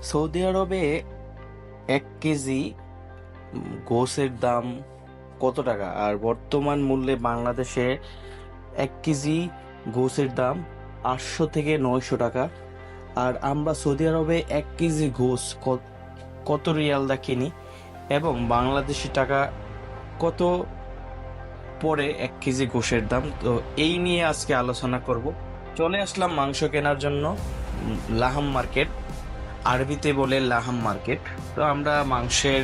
Saudi আরবে 1 KG গোশের দাম কত টাকা? আর বর্তমান মূল্যে বাংলাদেশে 1 কেজি গোশের দাম 800 থেকে 900 টাকা। আর আমরা সৌদি আরবে 1 কেজি গোশ কত রিয়াল দা কিনি এবং বাংলাদেশি টাকা কত পরে 1 কেজি গোশের দাম। তো এই নিয়ে আজকে আলোচনা করব। চলে আসলাম মাংস কেনার জন্য লাহাম মার্কেট, আরবিতে বলে লাহাম মার্কেট। তো আমরা মাংসের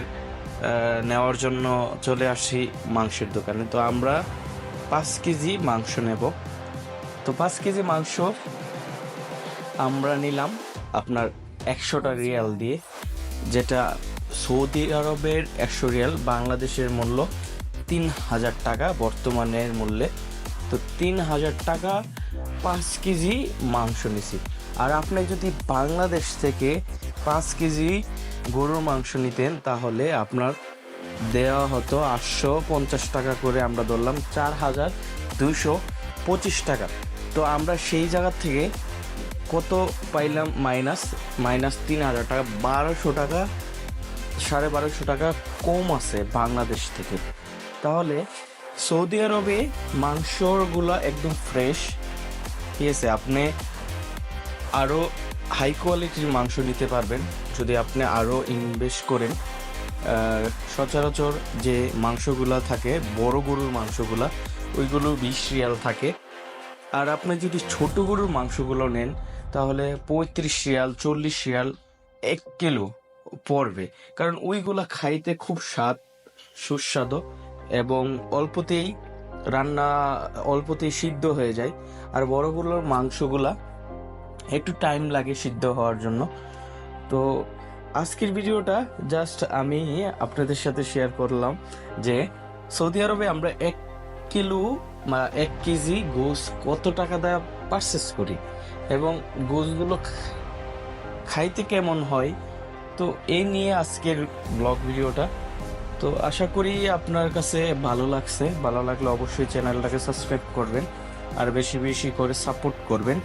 নেওয়ার জন্য চলে আসি মাংসের দোকানে। তো আমরা 5 কেজি মাংস নেব। তো 5 কেজি মাংস আমরা নিলাম আপনার 100টা রিয়াল দিয়ে, যেটা সৌদি আরবের 100 রিয়াল বাংলাদেশের মূল্য 3000 টাকা বর্তমানের মূল্যে। তো 3000 টাকা 5 কেজি মাংস নিছি। আর আপনি যদি বাংলাদেশ থেকে 5 কেজি গরুর মাংস নিতেন তাহলে আপনার দেওয়া হতো 850 টাকা করে, আমরা ধরলাম 4225 টাকা। তো আমরা সেই জায়গা থেকে কত পাইলাম? মাইনাস 3000 টাকা, 1200 টাকা, 1250 টাকা কম আছে বাংলাদেশ থেকে। তাহলে সৌদি আরবে মাংসগুলো একদম ফ্রেশ, ঠিক আছে। আপনি আরও হাই কোয়ালিটির মাংস নিতে পারবেন যদি আপনি আরও ইনভেস্ট করেন। সচরাচর যে মাংসগুলা থাকে, বড় গরুর মাংসগুলা, ওইগুলো 20 রিয়াল থাকে। আর আপনি যদি ছোট গরুর মাংসগুলো নেন তাহলে 35 রিয়াল 40 রিয়াল 1 কিলো পড়বে, কারণ ওইগুলা খাইতে খুব সুস্বাদু এবং অল্পতেই সিদ্ধ হয়ে যায়। আর বড়গুলোর মাংসগুলা একটু টাইম লাগে সিদ্ধ হওয়ার জন্য। তো আজকের ভিডিওটা জাস্ট আমি আপনাদের সাথে শেয়ার করলাম যে সৌদি আরবে আমরা 1 কেজি গোশ কত টাকা দেওয়া পারচেস করি এবং গোশগুলো খাইতে কেমন হয়। তো এই নিয়ে আজকের ব্লগ ভিডিওটা। তো আশা করি আপনার কাছে ভালো লাগছে। ভালো লাগলে অবশ্যই চ্যানেলটাকে সাবস্ক্রাইব করবেন আর বেশি বেশি করে সাপোর্ট করবেন।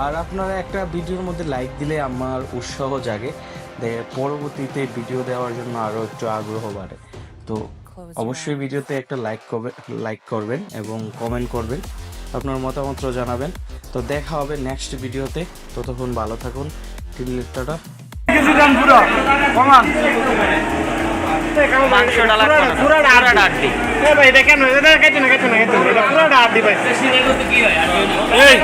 আর আপনারা একটা ভিডিওর মধ্যে লাইক দিলে আমার উৎসাহ জাগে, পরবর্তীতে ভিডিও দেওয়ার জন্য আরও একটু আগ্রহ বাড়ে। তো অবশ্যই ভিডিওতে একটা লাইক করবেন এবং কমেন্ট করবেন, আপনার মতামত জানাবেন। তো দেখা হবে নেক্সট ভিডিওতে। ততক্ষণ ভালো থাকুন। টাটা। মাংসটা লাগবে না, পুরোটা আড্ডি। ভাই এটা কেন এটা কেটে না এটা পুরোটা আড্ডি ভাই। কি হয় এই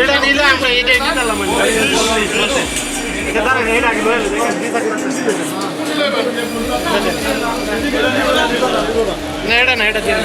এটা নিলে আমরা এটা নিলাম এটা দাঁড়া এটা আগে লয়ে না এটা দিন।